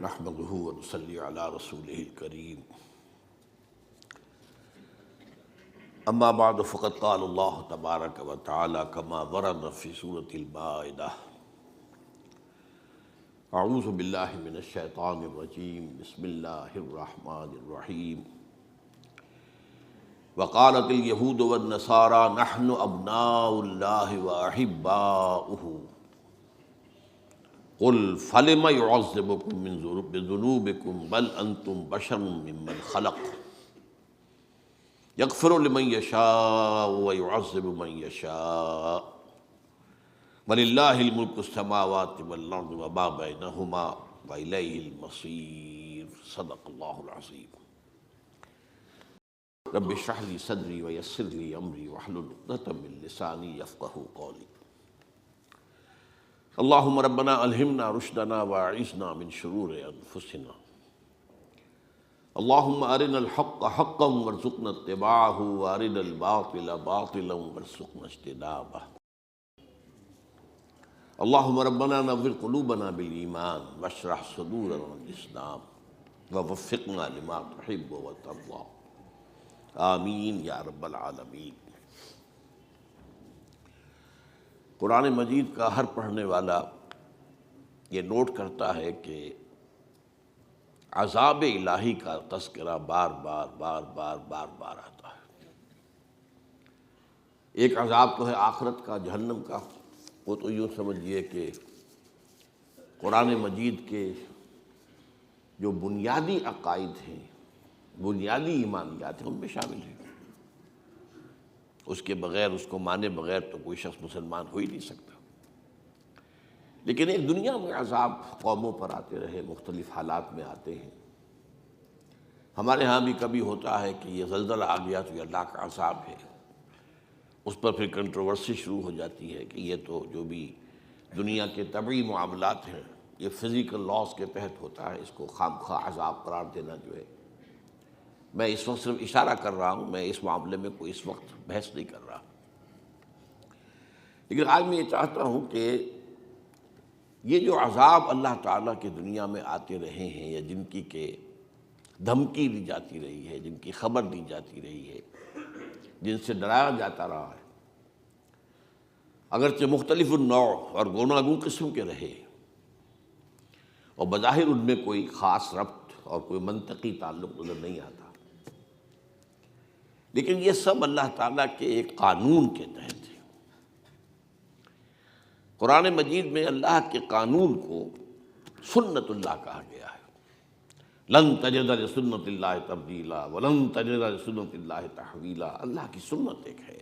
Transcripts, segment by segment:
نحمده ونصلي على رسوله الكريم اما بعد فقد قال الله تبارك وتعالى كما ورد في سورة المائدة اعوذ بالله من الشيطان الرجيم بسم الله الرحمن الرحيم وقالت اليهود والنصارى نحن ابناء الله واحباؤه قل فلم يعذبكم بذنوبكم بل انتم بشر ممن خلق یغفر لمن یشاء ویعذب من یشاء وللہ الملک السماوات والارض وما بینہما والیہ المصیر صدق اللہ العظیم رب اشرح لی صدری ویسر لی امری واحلل عقدۃ من لسانی یفقہوا قولی اللہم ربنا الہمنا رشدنا واعذنا من شرور انفسنا اللہم ارنا الحق حقا وارزقنا اتباعہ وارنا الباطل باطلا وارزقنا اجتنابہ اللہم ربنا نور قلوبنا بالایمان واشرح صدورنا بالاسلام ووفقنا لما تحب وترضى آمین یا رب العالمین۔ قرآن مجید کا ہر پڑھنے والا یہ نوٹ کرتا ہے کہ عذاب الہی کا تذکرہ بار بار آتا ہے۔ ایک عذاب تو ہے آخرت کا، جہنم کا، وہ تو یوں سمجھیے کہ قرآن مجید کے جو بنیادی عقائد ہیں، بنیادی ایمانیات ہیں، ان میں شامل ہیں۔ اس کے بغیر، اس کو مانے بغیر تو کوئی شخص مسلمان ہو ہی نہیں سکتا۔ لیکن ایک دنیا میں عذاب قوموں پر آتے رہے، مختلف حالات میں آتے ہیں۔ ہمارے ہاں بھی کبھی ہوتا ہے کہ یہ زلزلہ آ گیا تو یہ اللہ کا عذاب ہے، اس پر پھر کنٹروورسی شروع ہو جاتی ہے کہ یہ تو جو بھی دنیا کے طبعی معاملات ہیں یہ فزیکل لاز کے تحت ہوتا ہے، اس کو خام خواہ عذاب قرار دینا جو ہے۔ میں اس وقت صرف اشارہ کر رہا ہوں، میں اس معاملے میں کوئی اس وقت بحث نہیں کر رہا، لیکن آج میں یہ چاہتا ہوں کہ یہ جو عذاب اللہ تعالیٰ کی دنیا میں آتے رہے ہیں، یا جن کی کہ دھمکی دی جاتی رہی ہے، جن کی خبر دی جاتی رہی ہے، جن سے ڈرایا جاتا رہا ہے، اگرچہ مختلف النوع اور گوناگون قسم کے رہے، اور بظاہر ان میں کوئی خاص ربط اور کوئی منطقی تعلق نظر نہیں آتا، لیکن یہ سب اللہ تعالیٰ کے ایک قانون کے تحت ہے۔ قرآن مجید میں اللہ کے قانون کو سنت اللہ کہا گیا ہے۔ لن تجد لسنت اللہ تبدیلا ولن تجد لسنت اللہ تحویلا۔ اللہ کی سنت ایک ہے،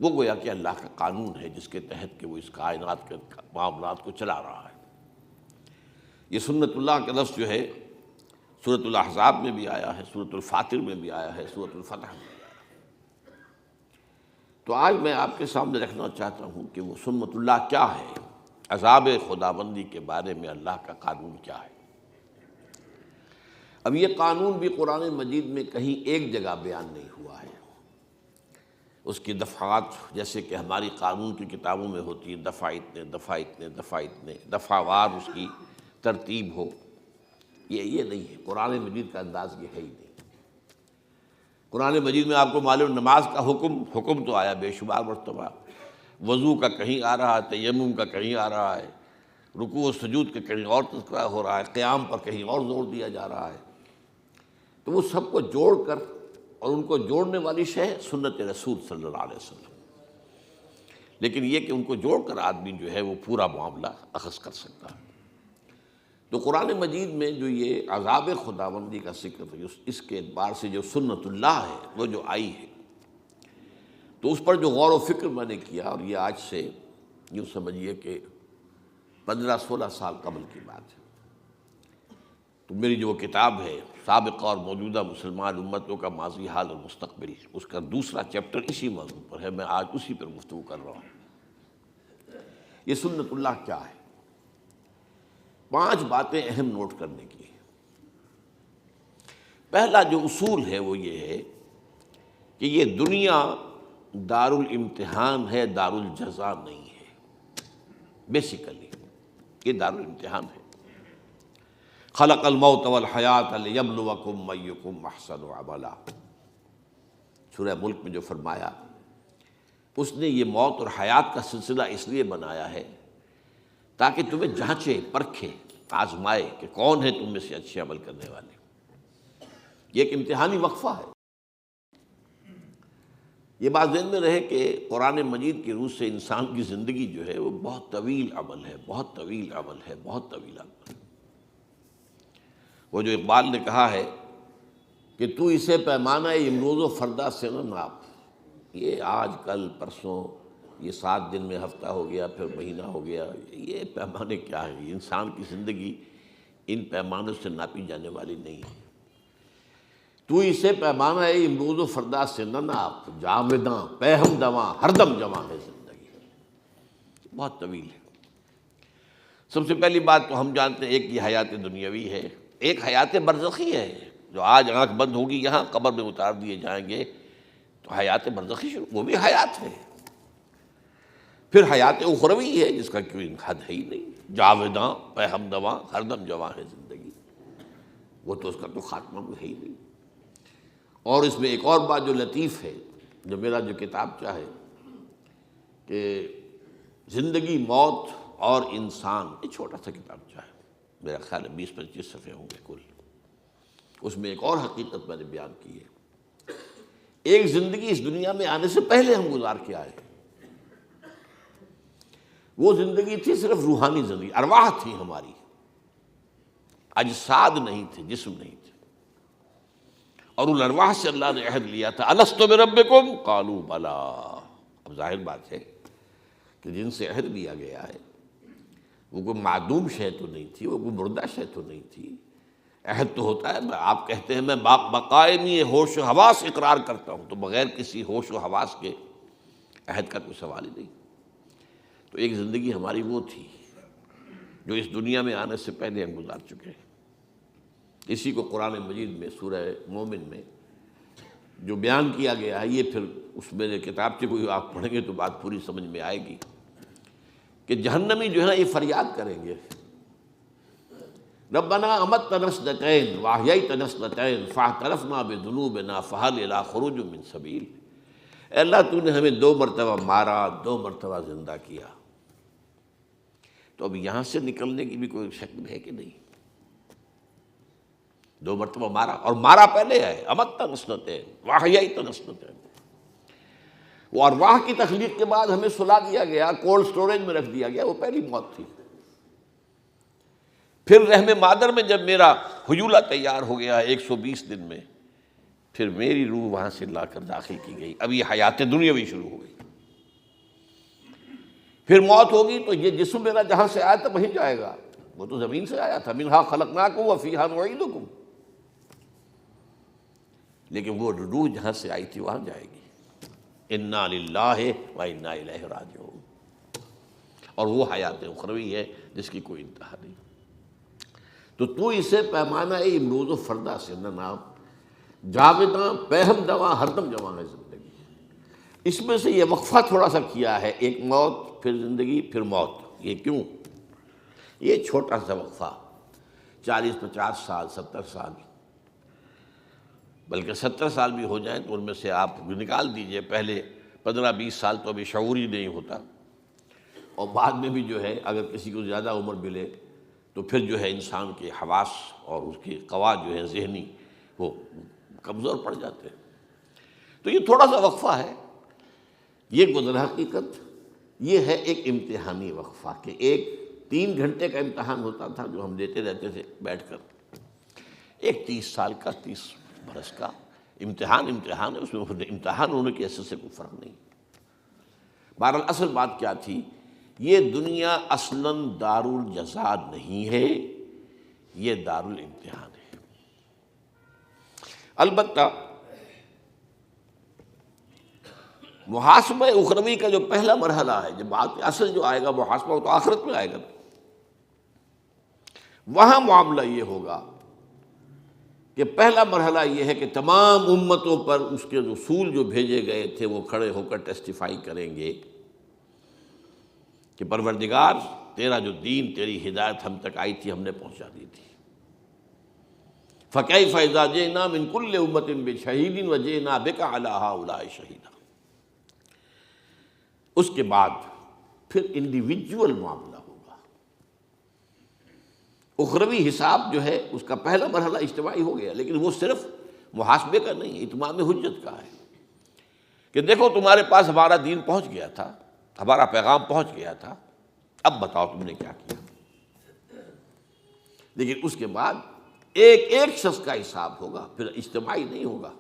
وہ گویا کہ اللہ کا قانون ہے جس کے تحت کہ وہ اس کائنات کے معاملات کو چلا رہا ہے۔ یہ سنت اللہ کا لفظ جو ہے سورۃ الاحزاب میں بھی آیا ہے، سورۃ الفاطر میں بھی آیا ہے، سورۃ الفتح میں بھی آیا ہے۔ تو آج میں آپ کے سامنے رکھنا چاہتا ہوں کہ وہ سنت اللہ کیا ہے، عذاب خداوندی کے بارے میں اللہ کا قانون کیا ہے۔ اب یہ قانون بھی قرآن مجید میں کہیں ایک جگہ بیان نہیں ہوا ہے، اس کی دفعات جیسے کہ ہماری قانون کی کتابوں میں ہوتی ہیں، دفعہ اتنے دفعہ وار اس کی ترتیب ہو، یہ نہیں ہے۔ قرآن مجید کا انداز یہ ہے ہی نہیں۔ قرآن مجید میں آپ کو معلوم نماز کا حکم تو آیا بے شمار مرتبہ، وضو کا کہیں آ رہا ہے، تیمم کا کہیں آ رہا ہے، رکوع و سجود کا کہیں اور تذکرہ ہو رہا ہے، قیام پر کہیں اور زور دیا جا رہا ہے۔ تو وہ سب کو جوڑ کر، اور ان کو جوڑنے والی شے ہے سنت رسول صلی اللہ علیہ وسلم، لیکن یہ کہ ان کو جوڑ کر آدمی جو ہے وہ پورا معاملہ اخذ کر سکتا ہے۔ تو قرآن مجید میں جو یہ عذاب خداوندی کا ذکر ہے، اس کے اعتبار سے جو سنت اللہ ہے وہ جو آئی ہے، تو اس پر جو غور و فکر میں نے کیا، اور یہ آج سے یوں سمجھیے کہ 15-16 سال قبل کی بات ہے، تو میری جو کتاب ہے سابقہ اور موجودہ مسلمان امتوں کا ماضی، حال اور مستقبل، اس کا دوسرا چیپٹر اسی موضوع پر ہے، میں آج اسی پر گفتگو کر رہا ہوں۔ یہ سنت اللہ کیا ہے؟ 5 باتیں اہم نوٹ کرنے کی۔ پہلا جو اصول ہے وہ یہ ہے کہ یہ دنیا دارالامتحان ہے، دارالجزا نہیں ہے۔ بیسیکلی یہ دارالامتحان ہے۔ خلق الموت والحیات لیبلوکم ایکم احسن عملا۔ سورہ ملک میں جو فرمایا، اس نے یہ موت اور حیات کا سلسلہ اس لیے بنایا ہے تاکہ تمہیں جانچے، پرکھے، آزمائے کہ کون ہے تم میں سے اچھے عمل کرنے والے۔ یہ ایک امتحانی وقفہ ہے۔ یہ بات ذہن میں رہے کہ قرآن مجید کی روح سے انسان کی زندگی جو ہے وہ بہت طویل عمل ہے، بہت طویل عمل ہے، بہت طویل عمل ہے۔ وہ جو اقبال نے کہا ہے کہ تو اسے پیمانہ امروز و فردا سے نہ ناپ، یہ آج کل پرسوں، یہ 7 دن میں ہفتہ ہو گیا، پھر مہینہ ہو گیا، یہ پیمانے کیا ہے؟ انسان کی زندگی ان پیمانوں سے ناپی جانے والی نہیں ہے۔ تو اسے پیمانہ امروز و فردا سے نہ ناپ، جاوداں پہم دواں ہر دم جواں ہے زندگی، بہت طویل ہے۔ سب سے پہلی بات تو ہم جانتے ہیں ایک یہ حیات دنیاوی ہے، ایک حیات برزخی ہے جو آج آنکھ بند ہوگی یہاں قبر میں اتار دیے جائیں گے تو حیات برزخی شروع، وہ بھی حیات ہے۔ پھر حیات اخروی ہے جس کا کوئی حد ہے ہی نہیں، جاوداں پہم دواں ہر دم جواں ہے زندگی، وہ تو اس کا تو خاتمہ بھی ہے ہی نہیں۔ اور اس میں ایک اور بات جو لطیف ہے، جو میرا جو کتاب چاہے کہ زندگی، موت اور انسان، یہ چھوٹا سا کتاب چاہے، میرا خیال ہے 20-25 صفحے ہوں گے کل، اس میں ایک اور حقیقت میں نے بیان کی ہے۔ ایک زندگی اس دنیا میں آنے سے پہلے ہم گزار کے آئے، وہ زندگی تھی صرف روحانی زندگی، ارواح تھی ہماری، اجساد نہیں تھے، جسم نہیں تھے۔ اور ان ارواح سے اللہ نے عہد لیا تھا، الست بربکم قالوا بلا۔ اب ظاہر بات ہے کہ جن سے عہد لیا گیا ہے وہ کوئی معدوم شے تو نہیں تھی، وہ کوئی مردہ شے تو نہیں تھی۔ عہد تو ہوتا ہے، آپ کہتے ہیں میں بقائمی ہوش و حواس اقرار کرتا ہوں، تو بغیر کسی ہوش و حواس کے عہد کا کوئی سوال ہی نہیں۔ تو ایک زندگی ہماری وہ تھی جو اس دنیا میں آنے سے پہلے ہم گزار چکے ہیں۔ اسی کو قرآن مجید میں سورہ مومن میں جو بیان کیا گیا ہے، یہ پھر اس میرے کتاب سے کوئی آپ پڑھیں گے تو بات پوری سمجھ میں آئے گی کہ جہنمی جو ہے نا یہ فریاد کریں گے، ربنا امتنا اثنتین واحییتنا اثنتین فاعترفنا بذنوبنا فہل الی خروج من سبیل۔ اے اللہ تو نے ہمیں 2 مرتبہ مارا، 2 مرتبہ زندہ کیا، تو اب یہاں سے نکلنے کی بھی کوئی شکل ہے کہ نہیں؟ 2 مرتبہ مارا، اور مارا پہلے ہے، امتنا اثنتین واحییتنا اثنتین۔ وہ ارواح کی تخلیق کے بعد ہمیں سلا دیا گیا، کولڈ سٹوریج میں رکھ دیا گیا، وہ پہلی موت تھی۔ پھر رحم مادر میں جب میرا حجولہ تیار ہو گیا 120 دن میں، پھر میری روح وہاں سے لا کر داخل کی گئی، اب یہ حیات دنیاوی شروع ہو گئی۔ پھر موت ہوگی تو یہ جسم میرا جہاں سے آیا تھا وہیں جائے گا، وہ تو زمین سے آیا تھا، منہا خلقناکم وفیہا نعیدکم، لیکن وہ روح جہاں سے آئی تھی وہاں جائے گی۔ انا للہ و انا الیہ راجعون۔ اور وہ حیات اخروی ہے جس کی کوئی انتہا نہیں۔ تو اسے پیمانہ امروز و فردا سے نہ ناپ، جاوداں پہم دواں ہر دم جواں ہے زندگی۔ اس میں سے یہ وقفہ تھوڑا سا کیا ہے، ایک موت پھر زندگی پھر موت۔ یہ کیوں؟ یہ چھوٹا سا وقفہ 40-50 سال 70 سال، بلکہ 70 سال بھی ہو جائیں تو ان میں سے آپ نکال دیجئے، پہلے 15-20 سال تو ابھی شعور ہی نہیں ہوتا، اور بعد میں بھی جو ہے اگر کسی کو زیادہ عمر ملے تو پھر جو ہے انسان کے حواس اور اس کے قوا جو ہے ذہنی وہ کمزور پڑ جاتے ہیں۔ تو یہ تھوڑا سا وقفہ ہے، یہ گزر حقیقت، یہ ہے ایک امتحانی وقفہ کہ ایک 3 گھنٹے کا امتحان ہوتا تھا جو ہم دیتے رہتے تھے بیٹھ کر، ایک 30 سال کا 30 برس کا امتحان ہے، اس میں امتحان ہونے کی حیثیت سے کوئی فرق نہیں۔ بہرحال اصل بات کیا تھی، یہ دنیا اصلاً دار الجزا نہیں ہے، یہ دار الامتحان ہے۔ البتہ محاسبہ اخروی کا جو پہلا مرحلہ ہے، جب اصل جو آئے گا محاسبہ، وہ تو آخرت میں آئے گا، وہاں معاملہ یہ ہوگا کہ پہلا مرحلہ یہ ہے کہ تمام امتوں پر اس کے رسول جو بھیجے گئے تھے وہ کھڑے ہو کر ٹیسٹیفائی کریں گے کہ پروردگار تیرا جو دین، تیری ہدایت ہم تک آئی تھی ہم نے پہنچا دی تھی، فَكَيْفَ إِذَا جِئْنَا مِنْ كُلِّ أُمَّةٍ بِشَهِيدٍ وَجِئْنَا بِكَ عَلَىٰ هَٰؤُلَاءِ شَهِيدًا۔ اس کے بعد پھر انڈیویجول معاملہ ہوگا۔ اخروی حساب جو ہے اس کا پہلا مرحلہ اجتماعی ہو گیا، لیکن وہ صرف محاسبے کا نہیں، اتمام حجت کا ہے کہ دیکھو تمہارے پاس ہمارا دین پہنچ گیا تھا، ہمارا پیغام پہنچ گیا تھا، اب بتاؤ تم نے کیا کیا۔ لیکن اس کے بعد ایک ایک شخص کا حساب ہوگا، پھر اجتماعی نہیں ہوگا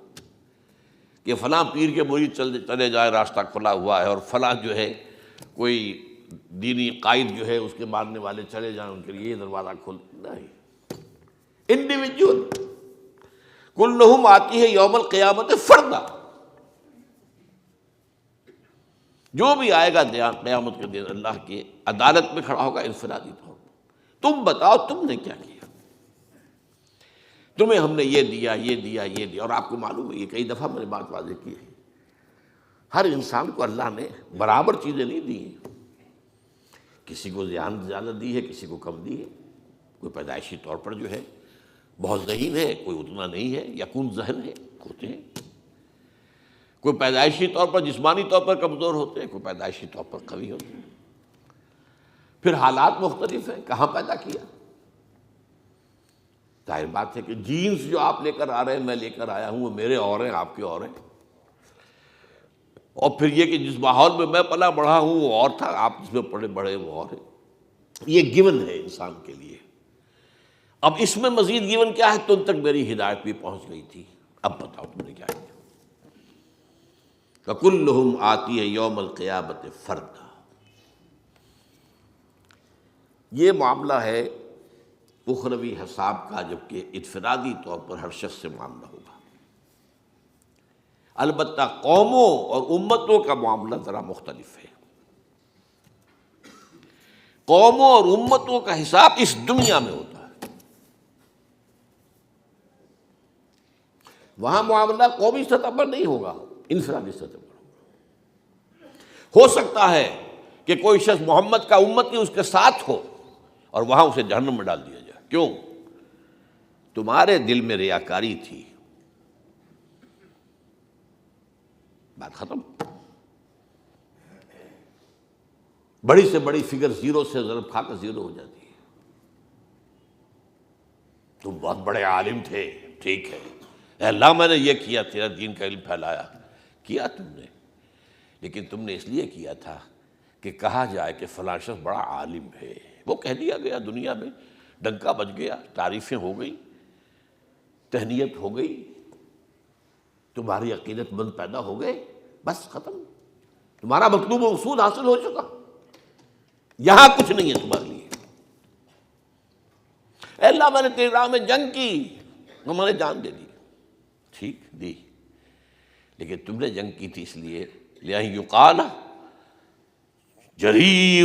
کہ فلاں پیر کے مرید چلے جائے راستہ کھلا ہوا ہے، اور فلاں جو ہے کوئی دینی قائد جو ہے اس کے ماننے والے چلے جائیں، ان کے لیے یہ دروازہ کھول نہیں۔ انڈیویجول کلہم آتی ہے یوم القیامت فردا، جو بھی آئے گا قیامت کے دن اللہ کی عدالت میں کھڑا ہوگا انفرادی طور پر۔ تم بتاؤ تم نے کیا کیا، تمہیں ہم نے یہ دیا یہ دیا یہ دیا۔ اور آپ کو معلوم ہے، یہ کئی دفعہ میں نے بات واضح کی ہے، ہر انسان کو اللہ نے برابر چیزیں نہیں دی ہیں، کسی کو زیادہ دی ہے، کسی کو کم دی ہے۔ کوئی پیدائشی طور پر جو ہے بہت ذہین ہے، کوئی اتنا نہیں ہے، یکون ذہن ہے ہوتے ہیں، کوئی پیدائشی طور پر جسمانی طور پر کمزور ہوتے ہیں، کوئی پیدائشی طور پر قوی ہوتے ہیں۔ پھر حالات مختلف ہیں، کہاں پیدا کیا۔ ظاہر بات ہے کہ جینز جو آپ لے کر آ رہے ہیں، میں لے کر آیا ہوں، وہ میرے اور ہیں، آپ کے اور ہیں۔ اور پھر یہ کہ جس ماحول میں میں پلا بڑھا ہوں وہ اور تھا، آپ جس میں پڑے بڑھے وہ اور ہیں۔ یہ گیون ہے انسان کے لیے۔ اب اس میں مزید گیون کیا ہے، تم تک میری ہدایت بھی پہنچ گئی تھی، اب بتاؤ تم نے کیا کیا۔ فَكُلُّهُمْ آتِيَ يَوْمَ الْقِيَامَةِ فَرْدًا۔ یہ معاملہ ہے اخروی حساب کا، جبکہ انفرادی طور پر ہر شخص سے معاملہ ہوگا۔ البتہ قوموں اور امتوں کا معاملہ ذرا مختلف ہے۔ قوموں اور امتوں کا حساب اس دنیا میں ہوتا ہے، وہاں معاملہ قومی سطح پر نہیں ہوگا، انفرادی سطح پر ہوگا۔ ہو سکتا ہے کہ کوئی شخص محمد کا امتی اس کے ساتھ ہو اور وہاں اسے جہنم میں ڈال دیا جائے۔ کیوں؟ تمہارے دل میں ریاکاری تھی، بات ختم۔ بڑی سے بڑی فگر زیرو سے ضرب کھا کر زیرو ہو جاتی ہے۔ تم بہت بڑے عالم تھے، ٹھیک ہے، اے اللہ میں نے یہ کیا، تیرا دین کا علم پھیلایا، کیا تم نے، لیکن تم نے اس لیے کیا تھا کہ کہا جائے کہ فلاں شخص بڑا عالم ہے۔ وہ کہہ دیا گیا، دنیا میں ڈنکا بج گیا، تعریفیں ہو گئی، تہنیت ہو گئی، تمہاری عقیدت مند پیدا ہو گئے، بس ختم، تمہارا مطلوب و مقصود حاصل ہو چکا، یہاں کچھ نہیں ہے تمہارے لیے۔ اے اللہ میں نے تیری راہ میں جنگ کی، میں نے جان دے دی، ٹھیک دی، لیکن تم نے جنگ کی تھی اس لیے لِأَن يُقَالَ جَرِیٌّ،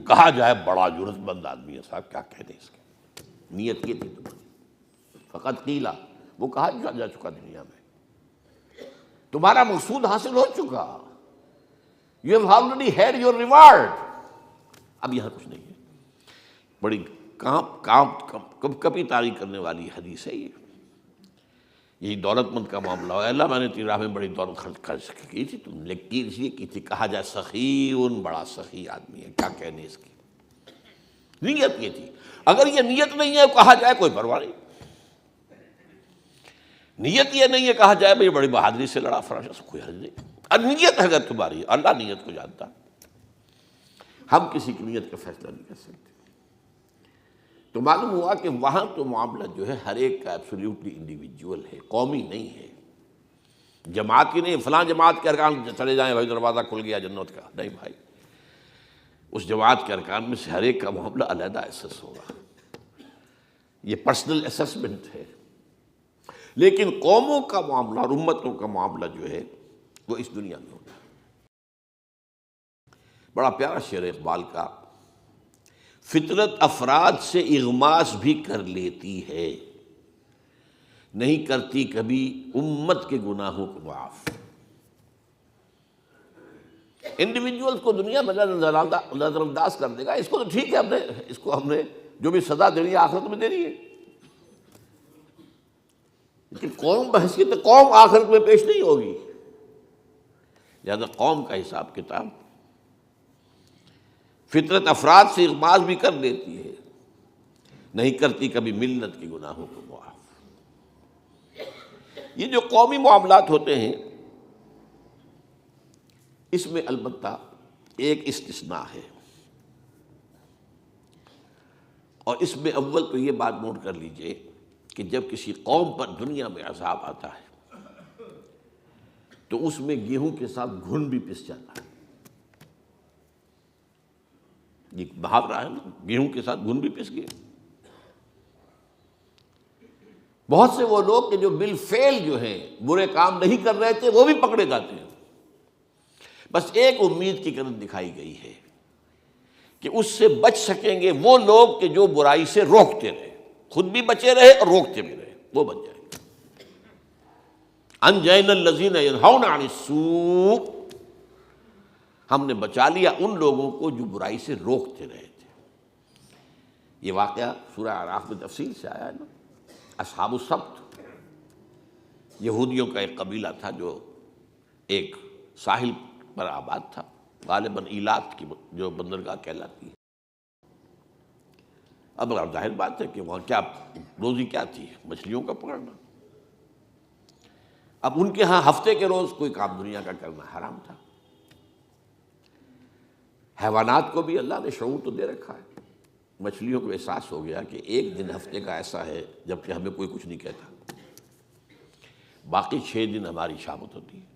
کہا جائے بڑا جرأت مند آدمی ہے، صاحب کیا کہہ دیں اس کی، نیت یہ تھی تمہاری۔ فقط قیلا، وہ کہا جا چکا دنیا میں، تمہارا مقصود حاصل ہو چکا، you have already had your reward، اب یہاں کچھ نہیں ہے۔ بڑی کبھی تاریخ کرنے والی حدیث ہے یہ، یہی دولت مند کا معاملہ ہو، اللہ میں نے تیری راہ میں بڑی دولت خرچ کی تھی، تم نے کی اس لیے کی تھی، کہا جائے سخیٌ، بڑا سخی آدمی ہے، کیا کہنے اس کی، نیت یہ تھی۔ اگر یہ نیت نہیں ہے کہا جائے کوئی پرواہ نہیں، نیت یہ نہیں ہے کہا جائے بھائی بڑی بہادری سے لڑا فراشہ سے، کوئی حرج نہیں۔ اور نیت اگر تمہاری، اللہ نیت کو جانتا، ہم کسی کی نیت کا فیصلہ نہیں کر سکتے۔ تو معلوم ہوا کہ وہاں تو معاملہ جو ہے ہر ایک کا ایبسولیوٹلی انڈیویجول ہے، قومی نہیں ہے، جماعت کی نہیں، فلاں جماعت کے ارکان چلے جائیں بھائی دروازہ کھل گیا جنت کا، نہیں بھائی، اس جماعت کے ارکان میں سے ہر ایک کا معاملہ علیحدہ اسس ہوگا، یہ پرسنل اسسمنٹ ہے۔ لیکن قوموں کا معاملہ اور امتوں کا معاملہ جو ہے وہ اس دنیا میں ہوتا ہے۔ بڑا پیارا شعر اقبال کا، فطرت افراد سے اغماس بھی کر لیتی ہے، نہیں کرتی کبھی امت کے گناہوں کو معاف۔ انڈیویجول کو دنیا میں نظر انداز کر دے گا، اس کو تو ٹھیک ہے، اس کو ہم نے جو بھی سزا دینی ہے آخرت میں دینی ہے، لیکن قوم بحیثیت قوم آخرت میں پیش نہیں ہوگی، لہذا قوم کا حساب کتاب فطرت افراد سے اغماض بھی کر دیتی ہے، نہیں کرتی کبھی ملت کے گناہوں کو معاف۔ یہ جو قومی معاملات ہوتے ہیں اس میں البتہ ایک استثناء ہے، اور اس میں اول تو یہ بات نوٹ کر لیجئے کہ جب کسی قوم پر دنیا میں عذاب آتا ہے تو اس میں گیہوں کے ساتھ گھن بھی پس جاتا ہے۔ یہ محاورہ ہے نا، گیہوں کے ساتھ گھن بھی پس گئے۔ بہت سے وہ لوگ کہ جو بالفعل جو ہیں برے کام نہیں کر رہے تھے وہ بھی پکڑے جاتے ہیں، بس ایک امید کی کرن دکھائی گئی ہے کہ اس سے بچ سکیں گے وہ لوگ کہ جو برائی سے روکتے رہے، خود بھی بچے رہے اور روکتے بھی رہے، وہ بچ جائیں گے۔ انجینا الذین ینہون عن السوء، ہم نے بچا لیا ان لوگوں کو جو برائی سے روکتے رہے تھے۔ یہ واقعہ سورہ اعراف میں تفصیل سے آیا ہے نا۔ اصحاب السبت یہودیوں کا ایک قبیلہ تھا جو ایک ساحل پر آباد تھا، غالباً ایلات کی جو بندرگاہ کہلاتی ہے۔ اب ظاہر بات ہے کہ وہاں کیا روزی کیا تھی، مچھلیوں کا پکڑنا۔ اب ان کے ہاں ہفتے کے روز کوئی کام دنیا کا کرنا حرام تھا۔ حیوانات کو بھی اللہ نے شعور تو دے رکھا ہے، مچھلیوں کو احساس ہو گیا کہ ایک دن ہفتے کا ایسا ہے جبکہ ہمیں کوئی کچھ نہیں کہتا، باقی 6 دن ہماری شامت ہوتی ہے۔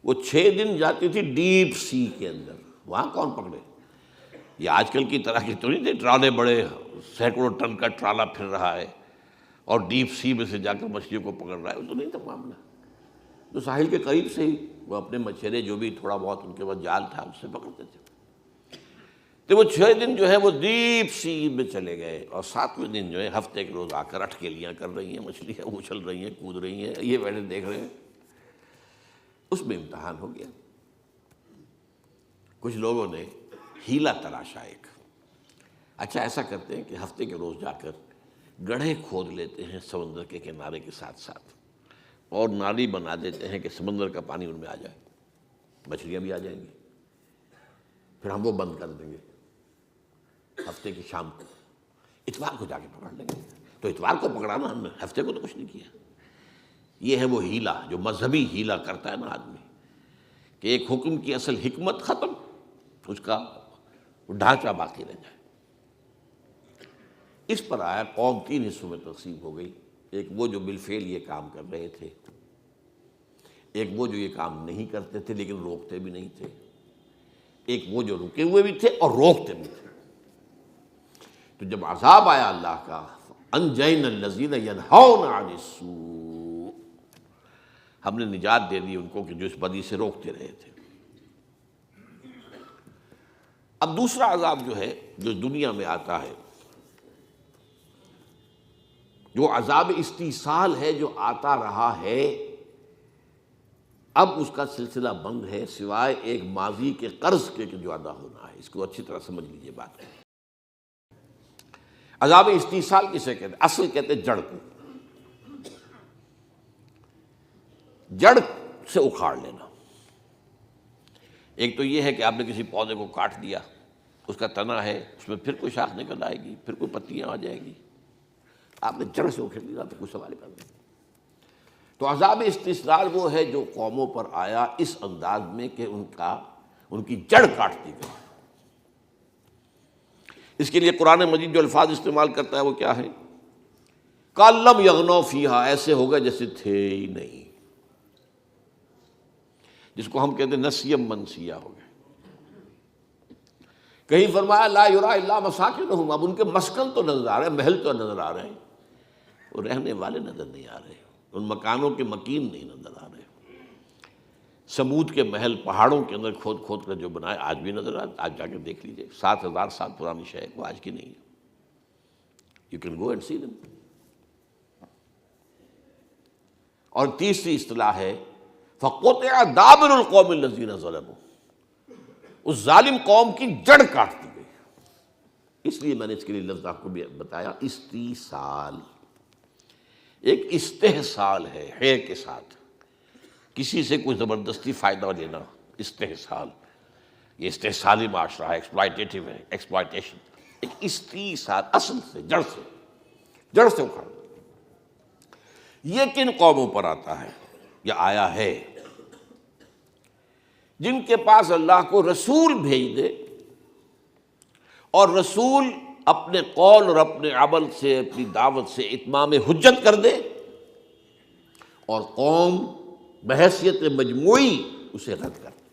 وہ 6 دن جاتی تھی ڈیپ سی کے اندر، وہاں کون پکڑے؟ یہ آج کل کی طرح کی تو نہیں تھے ٹرالے، بڑے سینکڑوں ٹن کا ٹرالا پھر رہا ہے اور ڈیپ سی میں سے جا کر مچھلیوں کو پکڑ رہا ہے، وہ تو نہیں تھا معاملہ۔ تو ساحل کے قریب سے ہی وہ اپنے مچھرے جو بھی تھوڑا بہت ان کے پاس جال تھا اس سے پکڑتے تھے۔ تو وہ 6 دن جو ہے وہ ڈیپ سی میں چلے گئے، اور 7ویں دن جو ہے ہفتے کے روز آ کر اٹکیلیاں کر رہی ہیں، مچھلیاں اچھل رہی ہیں، کود رہی ہیں، یہ بیٹھے دیکھ رہے ہیں۔ اس میں امتحان ہو گیا۔ کچھ لوگوں نے ہیلا تراشا ایک، اچھا ایسا کرتے ہیں کہ ہفتے کے روز جا کر گڑھے کھود لیتے ہیں سمندر کے کنارے کے ساتھ ساتھ، اور نالی بنا دیتے ہیں کہ سمندر کا پانی ان میں آ جائے، مچھلیاں بھی آ جائیں گی، پھر ہم وہ بند کر دیں گے ہفتے کی شام کو، اتوار کو جا کے پکڑ لیں گے۔ تو اتوار کو پکڑانا ہم نے، ہفتے کو تو کچھ نہیں کیا۔ یہ ہے وہ ہیلا جو مذہبی ہیلا کرتا ہے نا آدمی، کہ ایک حکم کی اصل حکمت ختم، اس کا ڈھانچہ باقی رہ جائے۔ اس پر آیا قوم 3 حصوں میں تقسیم ہو گئی، ایک وہ جو بالفعل یہ کام کر رہے تھے، ایک وہ جو یہ کام نہیں کرتے تھے لیکن روکتے بھی نہیں تھے، ایک وہ جو رکے ہوئے بھی تھے اور روکتے بھی تھے۔ تو جب عذاب آیا اللہ کا، انجینا الذین ینہون عن السوء، ہم نے نجات دے دی ان کو کہ جو اس بدی سے روکتے رہے تھے۔ اب دوسرا عذاب جو ہے جو دنیا میں آتا ہے، جو عذاب استیصال ہے، جو آتا رہا ہے، اب اس کا سلسلہ بند ہے سوائے ایک ماضی کے قرض کے جو ادا ہونا ہے۔ اس کو اچھی طرح سمجھ لیجیے بات ہے۔ عذاب استیصال کسے کہتے ہیں؟ اصل کہتے ہیں جڑ کو، جڑ سے اکھاڑ لینا۔ ایک تو یہ ہے کہ آپ نے کسی پودے کو کاٹ دیا، اس کا تنا ہے، اس میں پھر کوئی شاخ نکل آئے گی، پھر کوئی پتیاں آ جائیں گی، آپ نے جڑ سے اکھاڑ لیا تو کچھ سوال کر دیں۔ تو عذاب استیصال وہ ہے جو قوموں پر آیا اس انداز میں کہ ان کی جڑ کاٹ دی گئی۔ اس کے لیے قرآن مجید جو الفاظ استعمال کرتا ہے وہ کیا ہے؟ کَأَن لَّمْ يَغْنَوْا فِيهَا، ایسے ہوگا جیسے تھے ہی نہیں، جس کو ہم کہتے ہیں نسیم منسیہ ہو گئے۔ کہیں فرمایا لا یرا الا مساکنہم، اب ان کے مسکن تو نظر آ رہے ہیں، محل تو نظر آ رہے ہیں، وہ رہنے والے نظر نہیں آ رہے، ان مکانوں کے مکین نہیں نظر آ رہے۔ سمود کے محل پہاڑوں کے اندر کھود کھود کر جو بنائے آج بھی نظر آتے، آج جا کے دیکھ لیجیے، 7000 سال پرانی شے ہے، وہ آج کی نہیں ہے، یو کین گو اینڈ سی دم۔ اور تیسری اصطلاح ہے فَقُطِعَ دَابِرُ الْقَوْمِ الَّذِينَ ظَلَمُوا، اس ظالم قوم کی جڑ کاٹ دی گئی۔ اس لیے میں نے اس کے لیے لفظ آپ کو بھی بتایا، استیصال۔ ایک استحصال ہے کے ساتھ، کسی سے کوئی زبردستی فائدہ لینا، استحصال، یہ استحصالی معاشرہ ہے، ایکسپلائٹیٹو ہے، ایکسپلائٹیشن، ایک استحصال، اصل سے، جڑ سے اکھاڑ۔ یہ کن قوموں پر آتا ہے؟ یہ آیا ہے جن کے پاس اللہ کو رسول بھیج دے، اور رسول اپنے قول اور اپنے عمل سے، اپنی دعوت سے اتمام حجت کر دے، اور قوم بحیثیت مجموعی اسے رد کر دے۔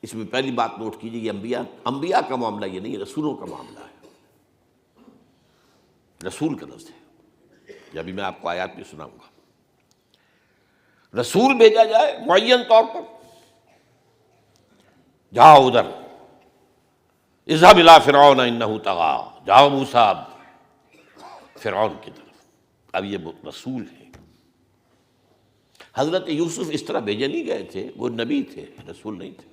اس میں پہلی بات نوٹ کیجیے، یہ انبیاء کا معاملہ یہ نہیں، رسولوں کا معاملہ ہے، رسول کا لفظ ہے، یہ ابھی میں آپ کو آیات بھی سناؤں گا۔ رسول بھیجا جائے معین طور پر، جاؤ ادھر، اذهب الى فرعون انه طغى، جاؤ موسیٰ فرعون کی طرف۔ اب یہ رسول ہے۔ حضرت یوسف اس طرح بھیجے نہیں گئے تھے، وہ نبی تھے، رسول نہیں تھے۔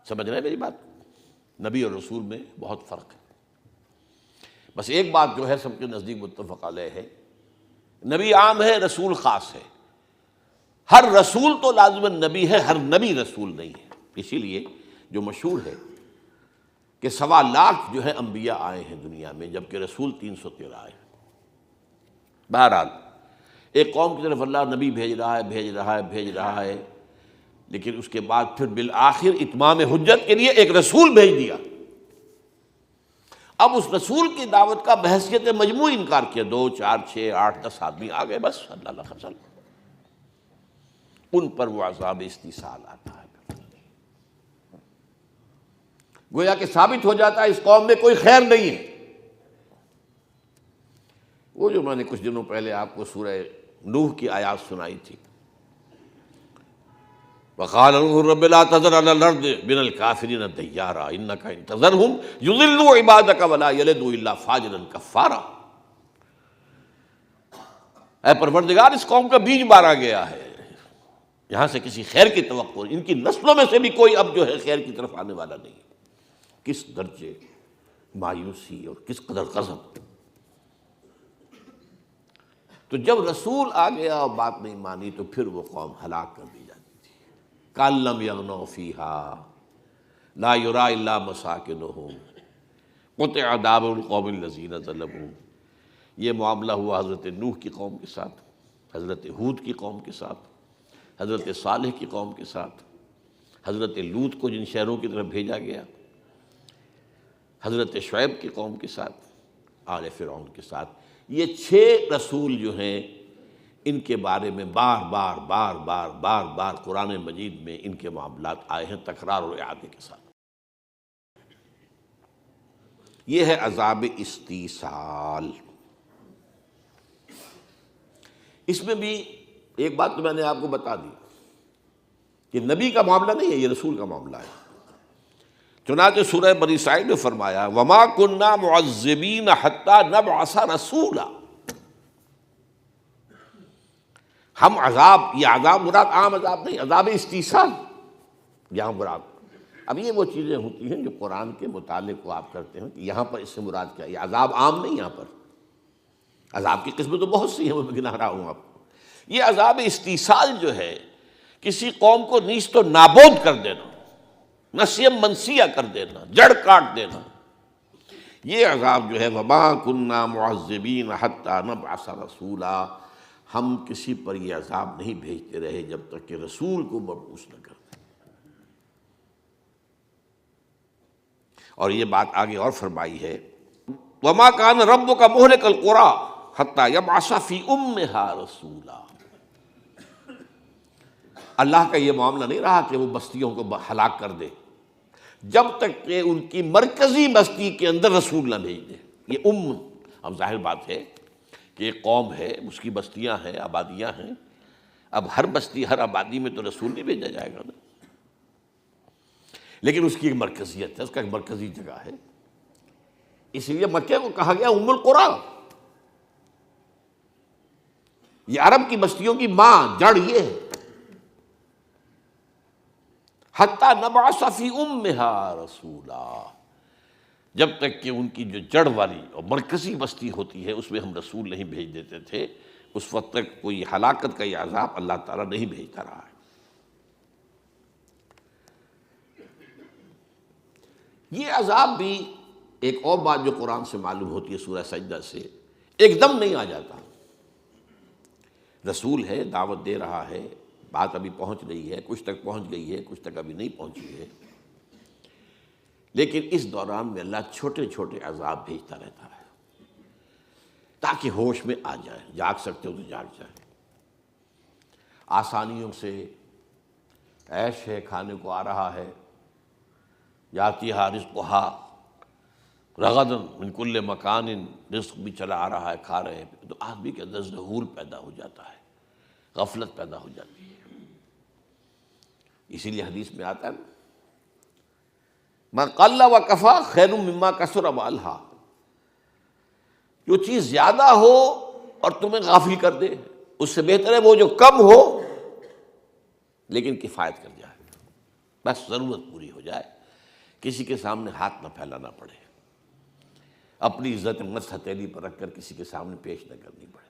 سمجھ رہے ہیں میری بات؟ نبی اور رسول میں بہت فرق ہے۔ بس ایک بات جو ہے سب کے نزدیک متفق علیہ ہے، نبی عام ہے، رسول خاص ہے۔ ہر رسول تو لازماً نبی ہے، ہر نبی رسول نہیں ہے۔ اسی لیے جو مشہور ہے کہ 1.25 لاکھ جو ہے انبیاء آئے ہیں دنیا میں، جبکہ رسول 313 آئے ہیں۔ بہرحال ایک قوم کی طرف اللہ نبی بھیج رہا ہے، لیکن اس کے بعد پھر بالآخر اتمام حجت کے لیے ایک رسول بھیج دیا۔ اب اس رسول کی دعوت کا بحیثیت مجموعی انکار کیا، 2 4 6 8 10 آدمی آ گئے، بس اللہ خزل، ان پر وہ عذاب استیصال آتا ہے۔ گویا کہ ثابت ہو جاتا ہے اس قوم میں کوئی خیر نہیں ہے۔ وہ جو میں نے کچھ دنوں پہلے آپ کو سورہ نوح کی آیات سنائی تھی، وقال رب لا تذر على الارض من الكافرين ديارا انك ان تذرهم يضلوا عبادك ولا يلدوا الا فاجرا كفارا۔ اے پروردگار، اس قوم کا بیج مارا گیا ہے، یہاں سے کسی خیر کی توقع نہیں، ان کی نسلوں میں سے بھی کوئی اب جو ہے خیر کی طرف آنے والا نہیں۔ کس درجے مایوسی اور کس قدر غضب۔ تو جب رسول آ گیا اور بات نہیں مانی تو پھر وہ قوم ہلاک کر دی جاتی تھی۔ کأن لم یغنوا فیہا لا یری الا مساکنہم قطع دابر القوم الذین ظلموا۔ یہ معاملہ ہوا حضرت نوح کی قوم کے ساتھ، حضرت ہود کی قوم کے ساتھ، حضرت صالح کی قوم کے ساتھ، حضرت لوط کو جن شہروں کی طرف بھیجا گیا، حضرت شعیب کی قوم کے ساتھ، آل فرعون کے ساتھ۔ یہ 6 رسول جو ہیں، ان کے بارے میں بار بار قرآن مجید میں ان کے معاملات آئے ہیں تکرار اور اعادے کے ساتھ۔ یہ ہے عذاب استیصال۔ اس میں بھی ایک بات تو میں نے آپ کو بتا دی کہ نبی کا معاملہ نہیں ہے، یہ رسول کا معاملہ ہے۔ چنانچہ سورہ بنی اسرائیل میں فرمایا وَمَا كُنَّا مُعَذِّبِينَ حَتَّى نَبْعَثَ رَسُولًا۔ ہم عذاب، یہ عذاب مراد عام عذاب نہیں، عذاب استیصال یہاں مراد۔ اب یہ وہ چیزیں ہوتی ہیں جو قرآن کے مطالعے کو آپ کرتے ہیں کہ یہاں پر اس سے مراد کیا، یہ عذاب عام نہیں، یہاں پر عذاب کی قسمیں تو بہت سی ہیں، میں گنا رہا ہوں آپ کو۔ یہ عذاب استیصال جو ہے، کسی قوم کو نیست و نابود کر دینا، نسیم منسیہ کر دینا، جڑ کاٹ دینا، یہ عذاب جو ہے وَمَا كُنَّا مُعَذِّبِينَ حَتَّى نَبْعَثَ رَسُولًا، ہم کسی پر یہ عذاب نہیں بھیجتے رہے جب تک کہ رسول کو مبعوث نہ کر دیں۔ اور یہ بات آگے اور فرمائی ہے وَمَا كَانَ رَبُّكَ مُهْلِكَ الْقُرَىٰ حَتَّى يَبْعَثَ فِي أُمِّهَا رَسُولًا۔ اللہ کا یہ معاملہ نہیں رہا کہ وہ بستیوں کو ہلاک کر دے جب تک کہ ان کی مرکزی بستی کے اندر رسول نہ بھیج دے۔ یہ اب ظاہر بات ہے کہ ایک قوم ہے، اس کی بستیاں ہیں، آبادیاں ہیں، اب ہر بستی ہر آبادی میں تو رسول نہیں بھیجا جائے گا نا، لیکن اس کی ایک مرکزیت ہے، اس کا ایک مرکزی جگہ ہے۔ اس لیے مکہ کو کہا گیا ام القریٰ، یہ عرب کی بستیوں کی ماں، جڑ یہ ہے۔ حتیٰ نبعث فی امہا رسولا، جب تک کہ ان کی جو جڑ والی اور مرکزی بستی ہوتی ہے اس میں ہم رسول نہیں بھیج دیتے تھے، اس وقت تک کوئی ہلاکت کا یہ عذاب اللہ تعالیٰ نہیں بھیجتا رہا ہے۔ یہ عذاب بھی ایک اور بات جو قرآن سے معلوم ہوتی ہے سورہ سجدہ سے، ایک دم نہیں آ جاتا۔ رسول ہے، دعوت دے رہا ہے، بات ابھی پہنچ رہی ہے، کچھ تک پہنچ گئی ہے، کچھ تک ابھی نہیں پہنچی ہے، لیکن اس دوران میں اللہ چھوٹے چھوٹے عذاب بھیجتا رہتا ہے تاکہ ہوش میں آ جائے۔ جاگ سکتے ہو تو جاگ جائے۔ آسانیوں سے عیش ہے، کھانے کو آ رہا ہے، یاتیہا رزقہا رغداً من کل مکان، رزق بھی چلا آ رہا ہے، کھا رہے ہیں، تو آدمی کے اندر ظہور پیدا ہو جاتا ہے، غفلت پیدا ہو جاتی ہے۔ اسی لیے حدیث میں آتا ہے نا، ما قل و کفا خیر مما کثر و الہا، جو چیز زیادہ ہو اور تمہیں غافل کر دے اس سے بہتر ہے وہ جو کم ہو لیکن کفایت کر جائے، بس ضرورت پوری ہو جائے، کسی کے سامنے ہاتھ نہ پھیلانا پڑے، اپنی عزت نفس ہتھیلی پر رکھ کر کسی کے سامنے پیش نہ کرنی پڑے۔